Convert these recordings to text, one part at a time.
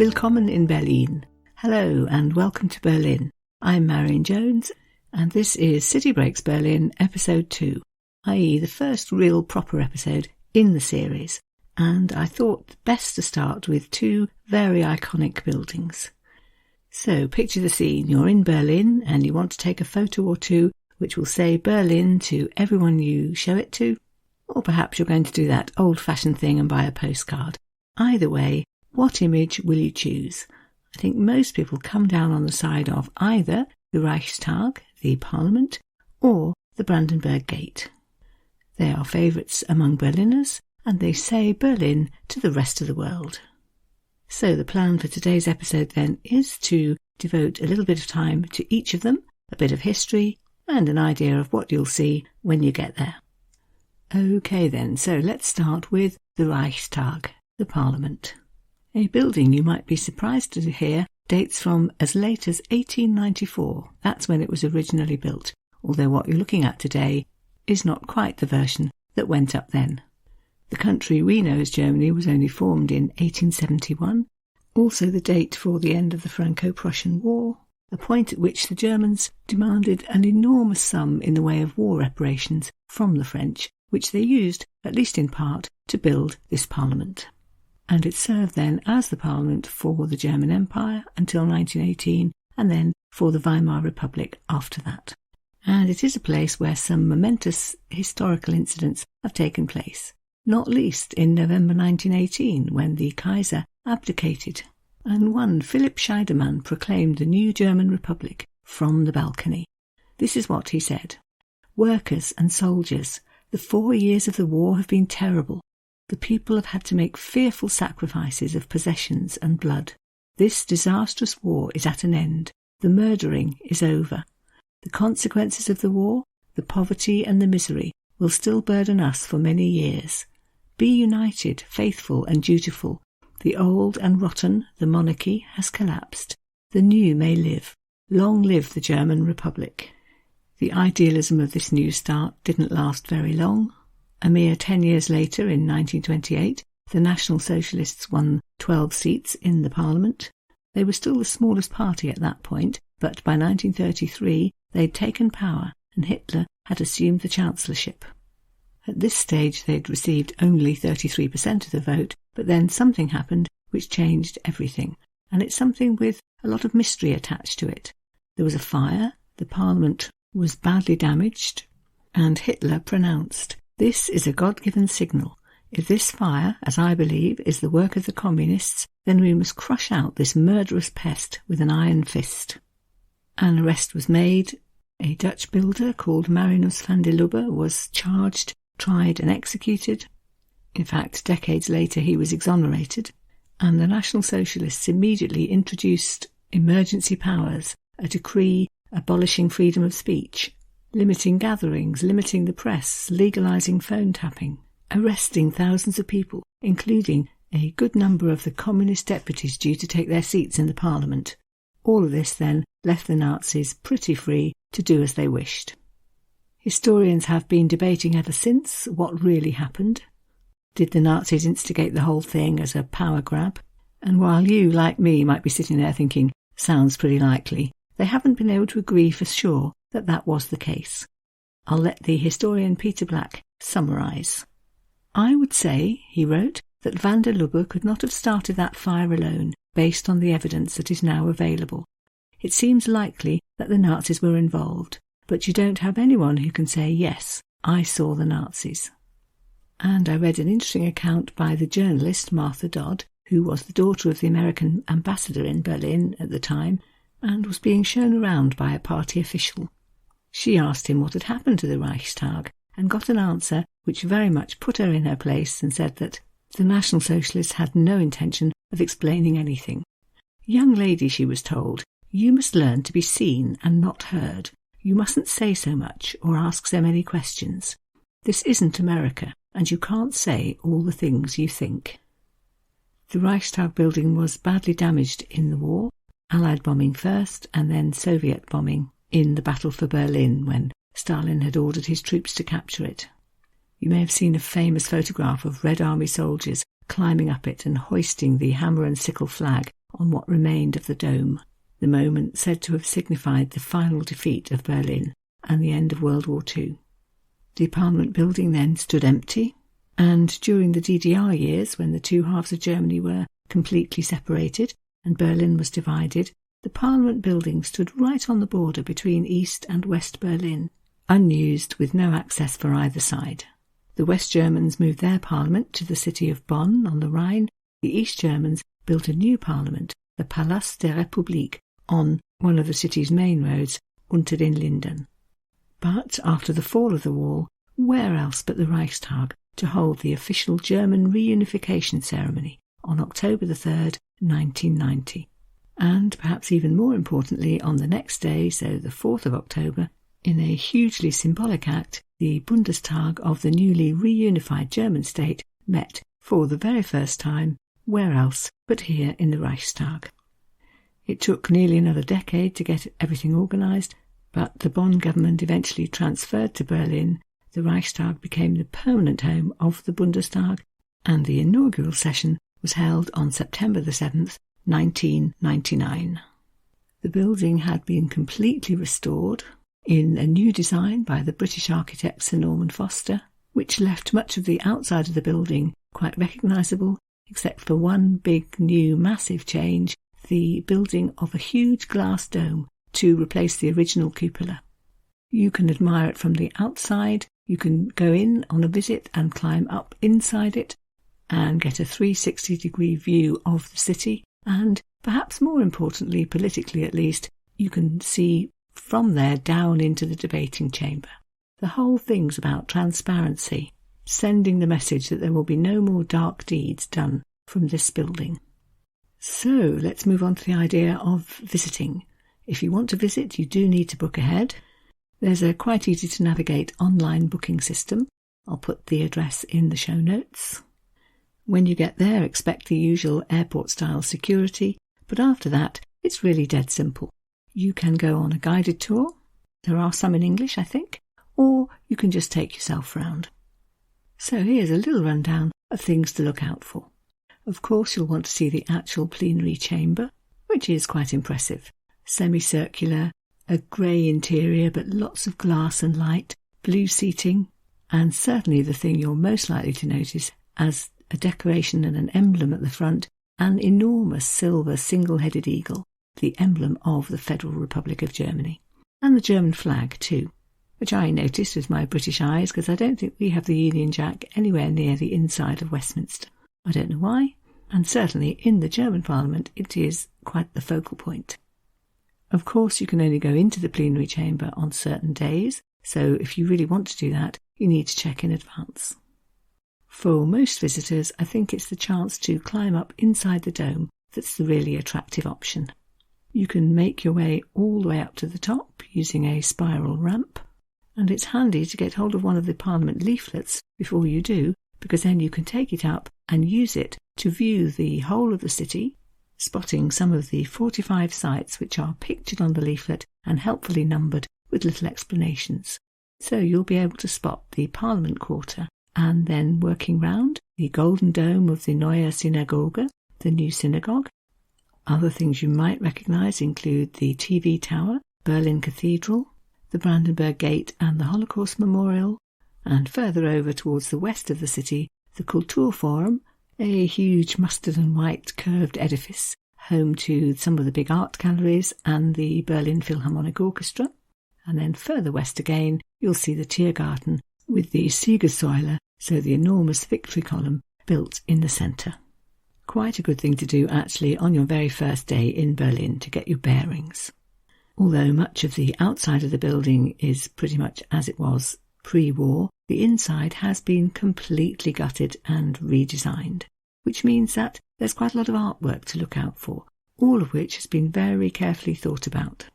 willkommen in Berlin. Hello and welcome to Berlin. I'm Marion Jones and this is City Breaks Berlin episode 2, i.e. the first real proper episode in the series. And I thought best to start with two very iconic buildings. So picture the scene, you're in Berlin and you want to take a photo or two which will say Berlin to everyone you show it to, or perhaps you're going to do that old-fashioned thing and buy a postcard. Either way, what image will you choose? I think most people come down on the side of either the Reichstag, the Parliament, or the Brandenburg Gate. They are favourites among Berliners, and they say Berlin to the rest of the world. So the plan for today's episode then is to devote a little bit of time to each of them, a bit of history, and an idea of what you'll see when you get there. Okay then, so let's start with the Reichstag, the Parliament. A building you might be surprised to hear dates from as late as 1894. That's when it was originally built, although what you're looking at today is not quite the version that went up then. The country we know as Germany was only formed in 1871, also the date for the end of the Franco-Prussian War, a point at which the Germans demanded an enormous sum in the way of war reparations from the French, which they used, at least in part, to build this parliament. And it served then as the parliament for the German Empire until 1918, and then for the Weimar Republic after that. And it is a place where some momentous historical incidents have taken place, not least in November 1918, when the Kaiser abdicated, and one Philipp Scheidemann proclaimed the new German Republic from the balcony. This is what he said: "Workers and soldiers, the 4 years of the war have been terrible. The people have had to make fearful sacrifices of possessions and blood. This disastrous war is at an end. The murdering is over. The consequences of the war, the poverty and the misery, will still burden us for many years. Be united, faithful and dutiful. The old and rotten, the monarchy, has collapsed. The new may live. Long live the German Republic." The idealism of this new start didn't last very long. A mere 10 years later, in 1928, the National Socialists won 12 seats in the Parliament. They were still the smallest party at that point, but by 1933 they'd taken power and Hitler had assumed the chancellorship. At this stage they'd received only 33% of the vote, but then something happened which changed everything, and it's something with a lot of mystery attached to it. There was a fire, the Parliament was badly damaged, and Hitler pronounced, "This is a God-given signal. If this fire, as I believe, is the work of the communists, then we must crush out this murderous pest with an iron fist." An arrest was made. A Dutch builder called Marinus van der Lubbe was charged, tried and executed. In fact, decades later he was exonerated, and the National Socialists immediately introduced emergency powers, a decree abolishing freedom of speech, limiting gatherings, limiting the press, legalising phone tapping, arresting thousands of people, including a good number of the communist deputies due to take their seats in the Parliament. All of this then left the Nazis pretty free to do as they wished. Historians have been debating ever since what really happened. Did the Nazis instigate the whole thing as a power grab? And while you, like me, might be sitting there thinking, sounds pretty likely, they haven't been able to agree for sure that that was the case. I'll let the historian Peter Black summarise. "I would say," he wrote, "that van der Lubbe could not have started that fire alone, based on the evidence that is now available. It seems likely that the Nazis were involved, but you don't have anyone who can say, yes, I saw the Nazis." And I read an interesting account by the journalist Martha Dodd, who was the daughter of the American ambassador in Berlin at the time, and was being shown around by a party official. She asked him what had happened to the Reichstag, and got an answer which very much put her in her place and said that the National Socialists had no intention of explaining anything. "Young lady," she was told, "you must learn to be seen and not heard. You mustn't say so much or ask so many questions. This isn't America, and you can't say all the things you think." The Reichstag building was badly damaged in the war, Allied bombing first and then Soviet bombing in the Battle for Berlin when Stalin had ordered his troops to capture it. You may have seen a famous photograph of Red Army soldiers climbing up it and hoisting the hammer and sickle flag on what remained of the dome, the moment said to have signified the final defeat of Berlin and the end of World War II. The Parliament building then stood empty, and during the DDR years, when the two halves of Germany were completely separated and Berlin was divided, the Parliament building stood right on the border between East and West Berlin, unused with no access for either side. The West Germans moved their parliament to the city of Bonn on the Rhine. The East Germans built a new parliament, the Palast der Republik, on one of the city's main roads, Unter den Linden. But after the fall of the wall, where else but the Reichstag to hold the official German reunification ceremony on October the 3rd, 1990. And perhaps even more importantly, on the next day, so the 4th of October, in a hugely symbolic act, the Bundestag of the newly reunified German state met for the very first time, where else but here in the Reichstag. It took nearly another decade to get everything organised, but the Bonn government eventually transferred to Berlin. The Reichstag became the permanent home of the Bundestag, and the inaugural session was held on September the 7th, 1999. The building had been completely restored in a new design by the British architect Sir Norman Foster, which left much of the outside of the building quite recognisable, except for one big new massive change, the building of a huge glass dome to replace the original cupola. You can admire it from the outside, you can go in on a visit and climb up inside it and get a 360-degree view of the city, and perhaps more importantly, politically at least, you can see from there down into the debating chamber. The whole thing's about transparency, sending the message that there will be no more dark deeds done from this building. So let's move on to the idea of visiting. If you want to visit, you do need to book ahead. There's a quite easy to navigate online booking system. I'll put the address in the show notes. When you get there, expect the usual airport-style security, but after that, it's really dead simple. You can go on a guided tour. There are some in English, I think, or you can just take yourself round. So here's a little rundown of things to look out for. Of course, you'll want to see the actual plenary chamber, which is quite impressive. Semicircular, a grey interior, but lots of glass and light, blue seating, and certainly the thing you're most likely to notice as a decoration and an emblem at the front, an enormous silver single-headed eagle, the emblem of the Federal Republic of Germany. And the German flag too, which I noticed with my British eyes because I don't think we have the Union Jack anywhere near the inside of Westminster. I don't know why, and certainly in the German Parliament it is quite the focal point. Of course, you can only go into the plenary chamber on certain days, so if you really want to do that, you need to check in advance. For most visitors, I think it's the chance to climb up inside the dome that's the really attractive option. You can make your way all the way up to the top using a spiral ramp, and it's handy to get hold of one of the Parliament leaflets before you do, because then you can take it up and use it to view the whole of the city, spotting some of the 45 sites which are pictured on the leaflet and helpfully numbered with little explanations. So you'll be able to spot the Parliament Quarter, and then working round the Golden Dome of the Neue Synagoge, the new synagogue. Other things you might recognise include the TV Tower, Berlin Cathedral, the Brandenburg Gate and the Holocaust Memorial, and further over towards the west of the city, the Kulturforum, a huge mustard and white curved edifice, home to some of the big art galleries and the Berlin Philharmonic Orchestra. And then further west again, you'll see the Tiergarten with the Siegessäule, so the enormous victory column built in the centre. Quite a good thing to do actually on your very first day in Berlin to get your bearings. Although much of the outside of the building is pretty much as it was pre-war, the inside has been completely gutted and redesigned, which means that there's quite a lot of artwork to look out for, all of which has been very carefully thought about.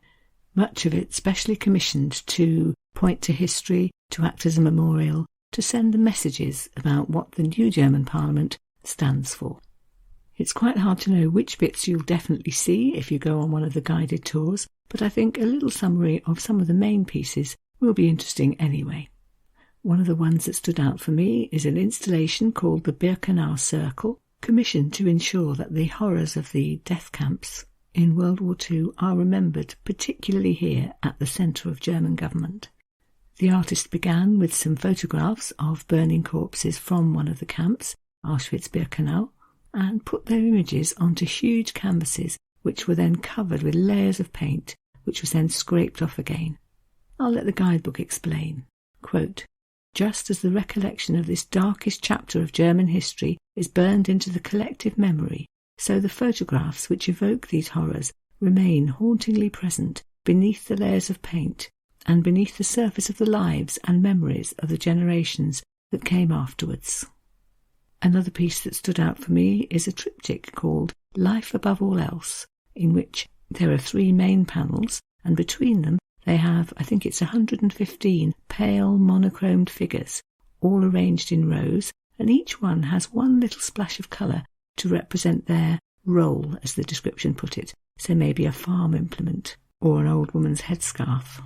Much of it specially commissioned to point to history, to act as a memorial, to send the messages about what the new German Parliament stands for. It's quite hard to know which bits you'll definitely see if you go on one of the guided tours, but I think a little summary of some of the main pieces will be interesting anyway. One of the ones that stood out for me is an installation called the Birkenau Circle, commissioned to ensure that the horrors of the death camps in World War II are remembered, particularly here at the centre of German government. The artist began with some photographs of burning corpses from one of the camps, Auschwitz-Birkenau, and put their images onto huge canvases which were then covered with layers of paint, which was then scraped off again. I'll let the guidebook explain. Quote, "Just as the recollection of this darkest chapter of German history is burned into the collective memory, so the photographs which evoke these horrors remain hauntingly present beneath the layers of paint and beneath the surface of the lives and memories of the generations that came afterwards." Another piece that stood out for me is a triptych called Life Above All Else, in which there are 3 main panels, and between them they have, I think it's 115 pale monochromed figures, all arranged in rows, and each one has one little splash of colour to represent their role, as the description put it, so maybe a farm implement or an old woman's headscarf.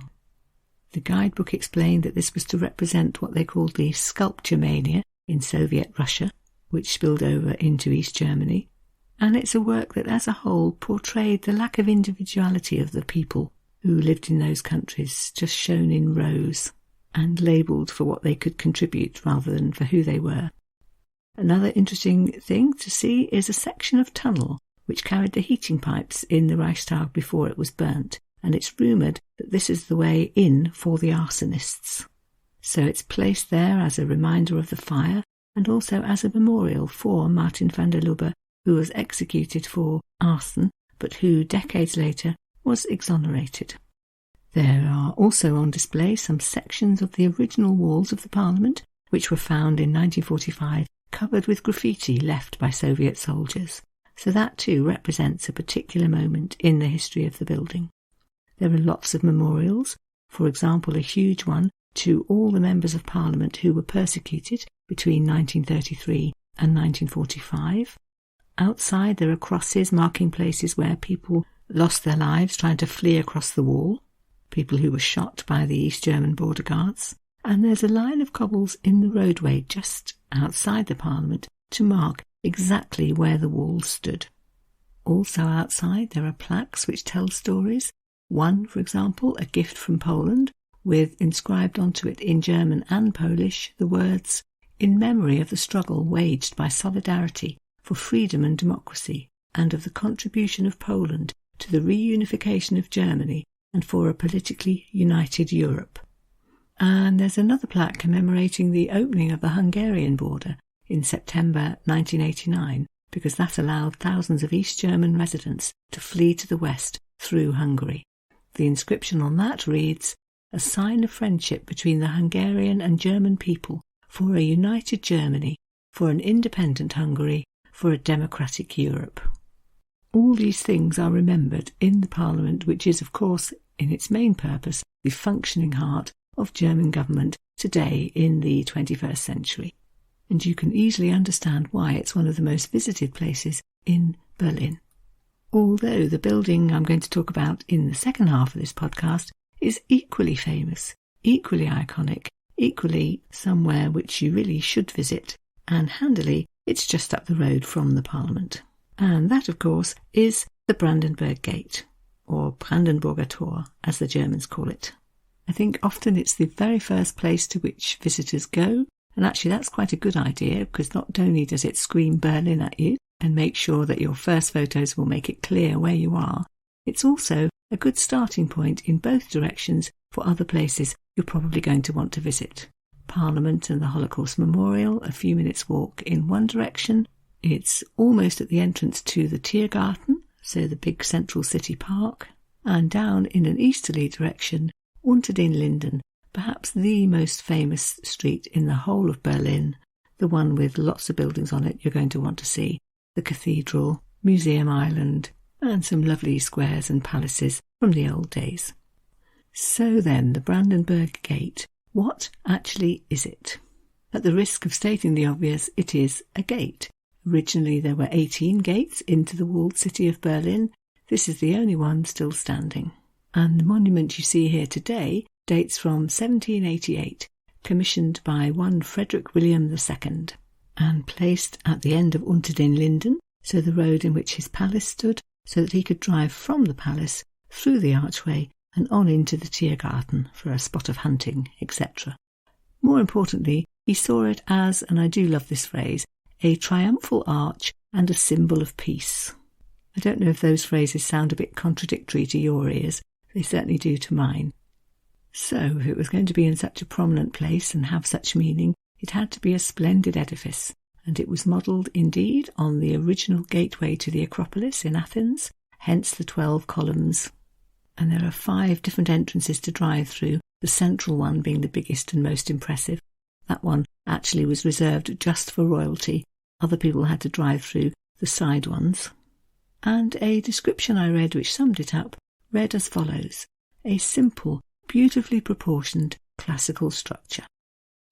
The guidebook explained that this was to represent what they called the sculpture mania in Soviet Russia, which spilled over into East Germany, and it's a work that as a whole portrayed the lack of individuality of the people who lived in those countries, just shown in rows and labelled for what they could contribute rather than for who they were. Another interesting thing to see is a section of tunnel which carried the heating pipes in the Reichstag before it was burnt, and it's rumoured that this is the way in for the arsonists. So it's placed there as a reminder of the fire and also as a memorial for Martin van der Lubbe, who was executed for arson, but who decades later was exonerated. There are also on display some sections of the original walls of the Parliament, which were found in 1945 covered with graffiti left by Soviet soldiers. So that too represents a particular moment in the history of the building. There are lots of memorials, for example a huge one to all the members of Parliament who were persecuted between 1933 and 1945. Outside there are crosses marking places where people lost their lives trying to flee across the wall, people who were shot by the East German border guards, and there's a line of cobbles in the roadway just outside the Parliament to mark exactly where the walls stood. Also outside there are plaques which tell stories. One, for example, a gift from Poland, with inscribed onto it in German and Polish the words, "In memory of the struggle waged by Solidarity for freedom and democracy, and of the contribution of Poland to the reunification of Germany and for a politically united Europe." And there's another plaque commemorating the opening of the Hungarian border in September 1989, because that allowed thousands of East German residents to flee to the west through Hungary. The inscription on that reads, "A sign of friendship between the Hungarian and German people for a united Germany, for an independent Hungary, for a democratic Europe." All these things are remembered in the Parliament, which is, of course, in its main purpose, the functioning heart of German government today in the 21st century. And you can easily understand why it's one of the most visited places in Berlin. Although the building I'm going to talk about in the second half of this podcast is equally famous, equally iconic, equally somewhere which you really should visit, and handily it's just up the road from the Parliament. And that, of course, is the Brandenburg Gate, or Brandenburger Tor, as the Germans call it. I think often it's the very first place to which visitors go, and actually that's quite a good idea, because not only does it scream Berlin at you and make sure that your first photos will make it clear where you are, it's also a good starting point in both directions for other places you're probably going to want to visit. Parliament and the Holocaust Memorial, a few minutes walk in one direction. It's almost at the entrance to the Tiergarten, so the big central city park, and down in an easterly direction, Unter den Linden, perhaps the most famous street in the whole of Berlin, the one with lots of buildings on it you're going to want to see, the Cathedral, Museum Island, and some lovely squares and palaces from the old days. So then, the Brandenburg Gate, what actually is it? At the risk of stating the obvious, it is a gate. Originally there were 18 gates into the walled city of Berlin. This is the only one still standing. And the monument you see here today dates from 1788, commissioned by one Frederick William II. and placed at the end of Unter den Linden, so the road in which his palace stood, so that he could drive from the palace through the archway and on into the Tiergarten for a spot of hunting, etc. More importantly, he saw it as, and I do love this phrase, a triumphal arch and a symbol of peace. I don't know if those phrases sound a bit contradictory to your ears. They certainly do to mine. So, if it was going to be in such a prominent place and have such meaning, it had to be a splendid edifice, and it was modelled indeed on the original gateway to the Acropolis in Athens, hence the 12 columns. And there are 5 different entrances to drive through, the central one being the biggest and most impressive. That one actually was reserved just for royalty. Other people had to drive through the side ones. And a description I read which summed it up read as follows: a simple, beautifully proportioned classical structure.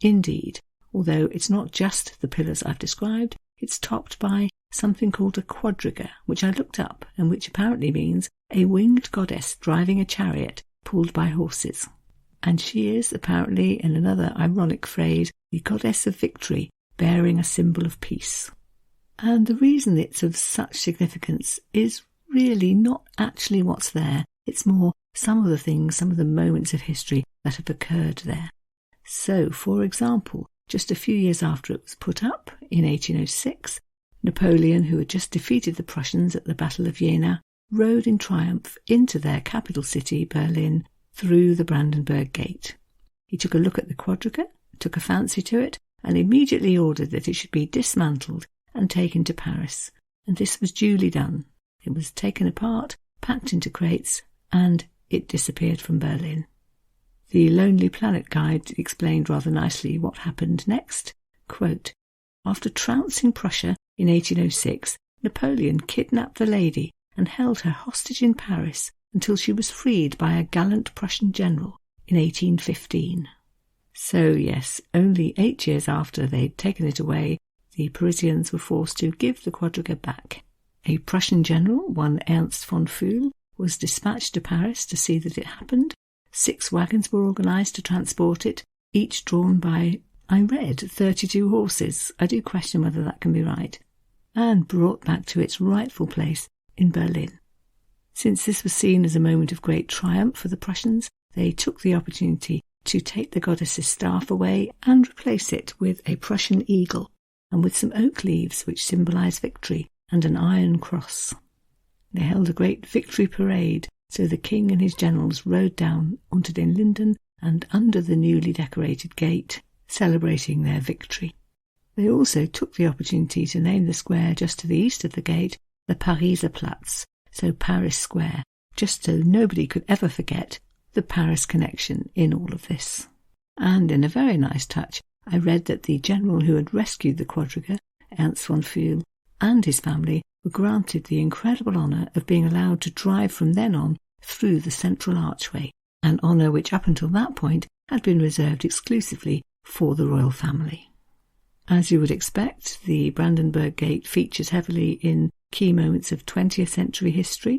Indeed, although it's not just the pillars I've described, it's topped by something called a quadriga, which I looked up and which apparently means a winged goddess driving a chariot pulled by horses. And she is, apparently, in another ironic phrase, the goddess of victory, bearing a symbol of peace. And the reason it's of such significance is really not actually what's there. It's more some of the things, some of the moments of history that have occurred there. So, for example, just a few years after it was put up, in 1806, Napoleon, who had just defeated the Prussians at the Battle of Jena, rode in triumph into their capital city, Berlin, through the Brandenburg Gate. He took a look at the quadriga, took a fancy to it, and immediately ordered that it should be dismantled and taken to Paris. And this was duly done. It was taken apart, packed into crates, and it disappeared from Berlin. The Lonely Planet Guide explained rather nicely what happened next. Quote, "After trouncing Prussia in 1806, Napoleon kidnapped the lady and held her hostage in Paris until she was freed by a gallant Prussian general in 1815. So yes, only 8 years after they'd taken it away, the Parisians were forced to give the quadriga back. A Prussian general, one Ernst von Pfuel, was dispatched to Paris to see that it happened. 6 wagons were organised to transport it, each drawn by, I read, 32 horses. I do question whether that can be right. And brought back to its rightful place in Berlin. Since this was seen as a moment of great triumph for the Prussians, they took the opportunity to take the goddess's staff away and replace it with a Prussian eagle, and with some oak leaves which symbolise victory, and an iron cross. They held a great victory parade, so the king and his generals rode down Unter den Linden and under the newly decorated gate, celebrating their victory. They also took the opportunity to name the square just to the east of the gate the Pariser Platz, so Paris Square, just so nobody could ever forget the Paris connection in all of this. And in a very nice touch, I read that the general who had rescued the quadriga, Ernst von Pfuel, and his family were granted the incredible honour of being allowed to drive from then on through the central archway, an honour which up until that point had been reserved exclusively for the royal family. As you would expect, the Brandenburg Gate features heavily in key moments of 20th century history.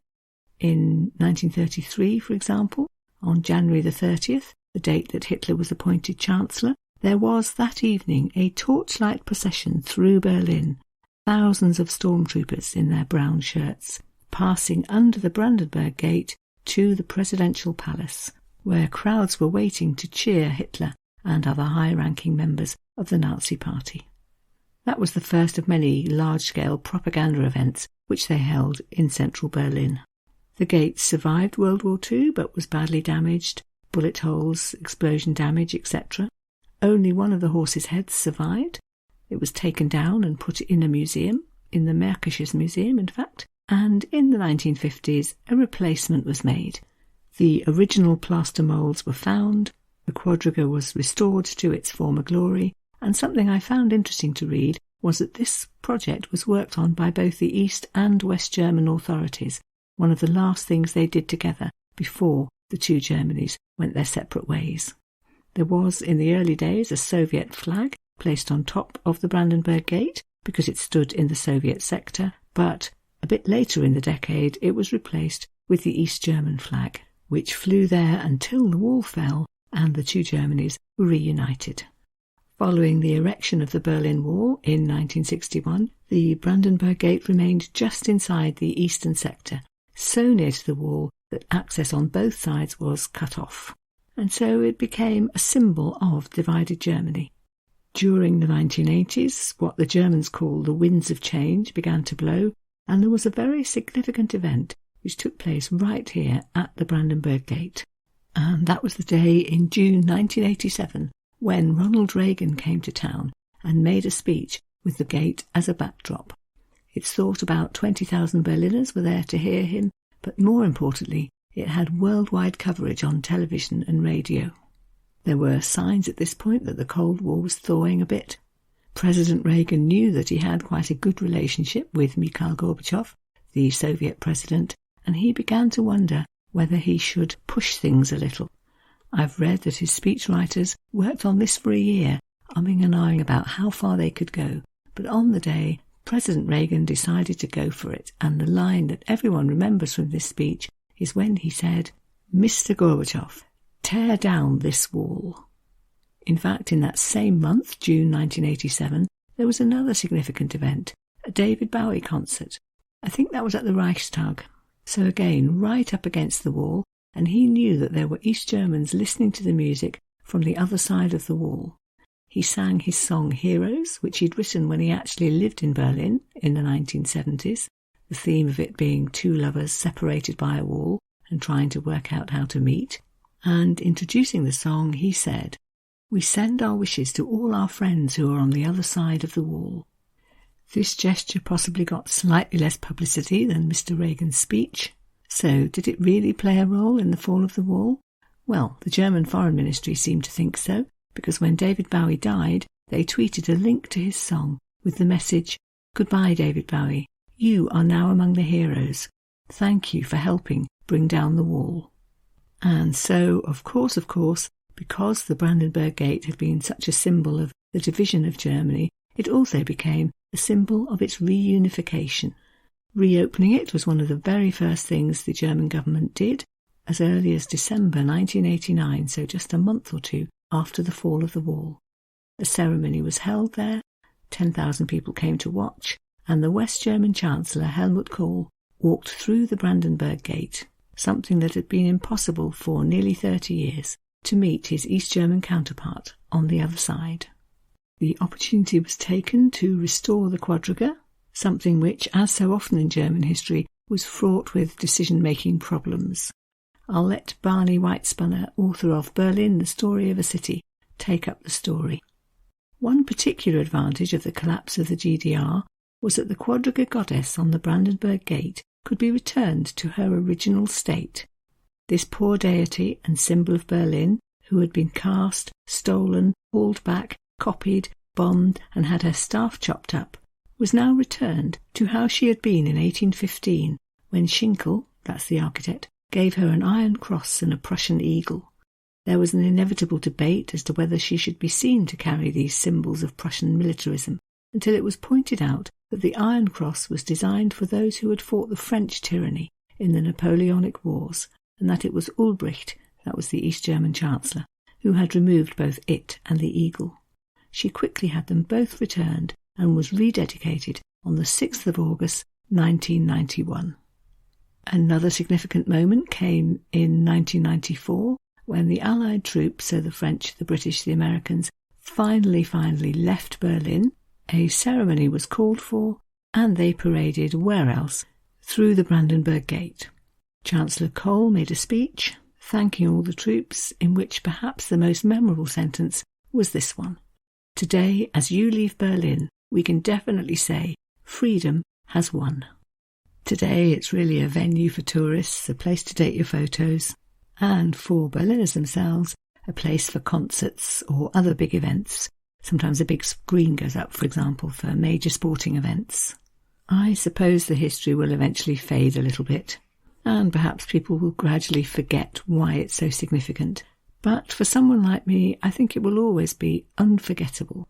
In 1933, for example, on January the 30th, the date that Hitler was appointed Chancellor, there was that evening a torchlight procession through Berlin, thousands of stormtroopers in their brown shirts, passing under the Brandenburg Gate to the presidential palace, where crowds were waiting to cheer Hitler and other high-ranking members of the Nazi Party. That was the first of many large-scale propaganda events which they held in central Berlin. The gate survived World War II but was badly damaged, bullet holes, explosion damage, etc. Only one of the horses' heads survived. It was taken down and put in a museum, in the Märkisches Museum in fact, and in the 1950s a replacement was made. The original plaster moulds were found, the quadriga was restored to its former glory, and something I found interesting to read was that this project was worked on by both the East and West German authorities, one of the last things they did together before the two Germanys went their separate ways. There was in the early days a Soviet flag placed on top of the Brandenburg Gate because it stood in the Soviet sector, but a bit later in the decade it was replaced with the East German flag, which flew there until the wall fell and the two Germanys were reunited. Following the erection of the Berlin Wall in 1961, the Brandenburg Gate remained just inside the eastern sector, so near to the wall that access on both sides was cut off. And so it became a symbol of divided Germany. During the 1980s, what the Germans call the winds of change began to blow, and there was a very significant event which took place right here at the Brandenburg Gate. And that was the day in June 1987 when Ronald Reagan came to town and made a speech with the gate as a backdrop. It's thought about 20,000 Berliners were there to hear him, but more importantly, it had worldwide coverage on television and radio. There were signs at this point that the Cold War was thawing a bit. President Reagan knew that he had quite a good relationship with Mikhail Gorbachev, the Soviet president, and he began to wonder whether he should push things a little. I've read that his speechwriters worked on this for a year, umming and ahhing about how far they could go, but on the day, President Reagan decided to go for it, and the line that everyone remembers from this speech is when he said, "Mr. Gorbachev, tear down this wall." In fact, in that same month, June 1987, there was another significant event, a David Bowie concert. I think that was at the Reichstag. So again, right up against the wall, and he knew that there were East Germans listening to the music from the other side of the wall. He sang his song Heroes, which he'd written when he actually lived in Berlin in the 1970s, the theme of it being two lovers separated by a wall and trying to work out how to meet. And introducing the song, he said, "We send our wishes to all our friends who are on the other side of the wall." This gesture possibly got slightly less publicity than Mr. Reagan's speech. So, did it really play a role in the fall of the wall? Well, the German Foreign Ministry seemed to think so, because when David Bowie died, they tweeted a link to his song with the message, "Goodbye, David Bowie. You are now among the heroes. Thank you for helping bring down the wall." And so, of course, because the Brandenburg Gate had been such a symbol of the division of Germany, it also became a symbol of its reunification. Reopening it was one of the very first things the German government did, as early as December 1989, so just a month or two after the fall of the wall. A ceremony was held there, 10,000 people came to watch, and the West German Chancellor Helmut Kohl walked through the Brandenburg Gate, something that had been impossible for nearly 30 years, to meet his East German counterpart on the other side. The opportunity was taken to restore the quadriga, something which, as so often in German history, was fraught with decision-making problems. I'll let Barney White-Spunner, author of Berlin, the Story of a City, take up the story. One particular advantage of the collapse of the GDR was that the quadriga goddess on the Brandenburg Gate could be returned to her original state. This poor deity and symbol of Berlin, who had been cast, stolen, hauled back, copied, bombed, and had her staff chopped up, was now returned to how she had been in 1815, when Schinkel, that's the architect, gave her an iron cross and a Prussian eagle. There was an inevitable debate as to whether she should be seen to carry these symbols of Prussian militarism, until it was pointed out that the Iron Cross was designed for those who had fought the French tyranny in the Napoleonic Wars, and that it was Ulbricht, that was the East German Chancellor, who had removed both it and the eagle. She quickly had them both returned and was rededicated on the 6th of August 1991. Another significant moment came in 1994 when the Allied troops, so the French, the British, the Americans, finally left Berlin. A ceremony was called for, and they paraded where else? Through the Brandenburg Gate. Chancellor Kohl made a speech thanking all the troops, in which perhaps the most memorable sentence was this one: "Today, as you leave Berlin, we can definitely say freedom has won." Today it's really a venue for tourists, a place to take your photos, and for Berliners themselves, a place for concerts or other big events. Sometimes a big screen goes up, for example, for major sporting events. I suppose the history will eventually fade a little bit, and perhaps people will gradually forget why it's so significant. But for someone like me, I think it will always be unforgettable.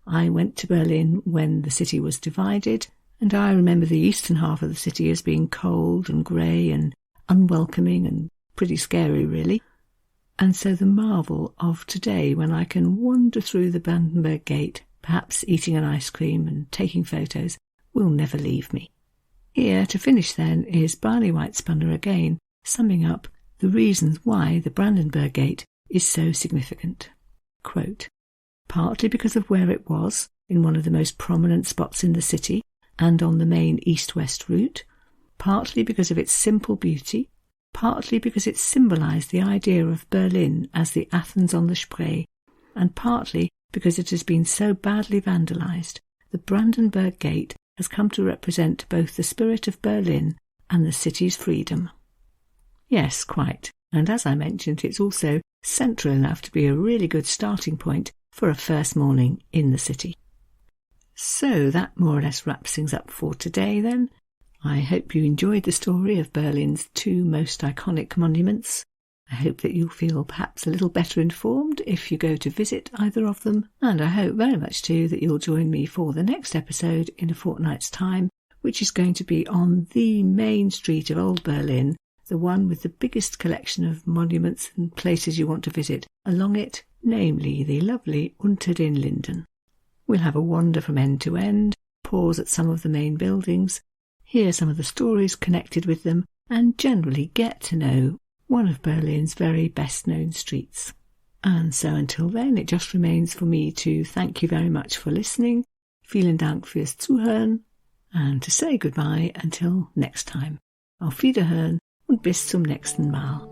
I went to Berlin when the city was divided, and I remember the eastern half of the city as being cold and grey and unwelcoming and pretty scary, really. And so the marvel of today, when I can wander through the Brandenburg Gate, perhaps eating an ice cream and taking photos, will never leave me. Here, to finish then, is Barney White-Spunner again, summing up the reasons why the Brandenburg Gate is so significant. Quote, partly because of where it was, in one of the most prominent spots in the city, and on the main east-west route, partly because of its simple beauty, partly because it symbolised the idea of Berlin as the Athens on the Spree, and partly because it has been so badly vandalised, the Brandenburg Gate has come to represent both the spirit of Berlin and the city's freedom. Yes, quite, and as I mentioned, it's also central enough to be a really good starting point for a first morning in the city. So that more or less wraps things up for today then. I hope you enjoyed the story of Berlin's two most iconic monuments. I hope that you'll feel perhaps a little better informed if you go to visit either of them, and I hope very much too that you'll join me for the next episode in a fortnight's time, which is going to be on the main street of Old Berlin, the one with the biggest collection of monuments and places you want to visit along it, namely the lovely Unter den Linden. We'll have a wander from end to end, pause at some of the main buildings, hear some of the stories connected with them, and generally get to know one of Berlin's very best-known streets. And so until then, it just remains for me to thank you very much for listening, vielen Dank fürs Zuhören, and to say goodbye until next time. Auf Wiederhören und bis zum nächsten Mal.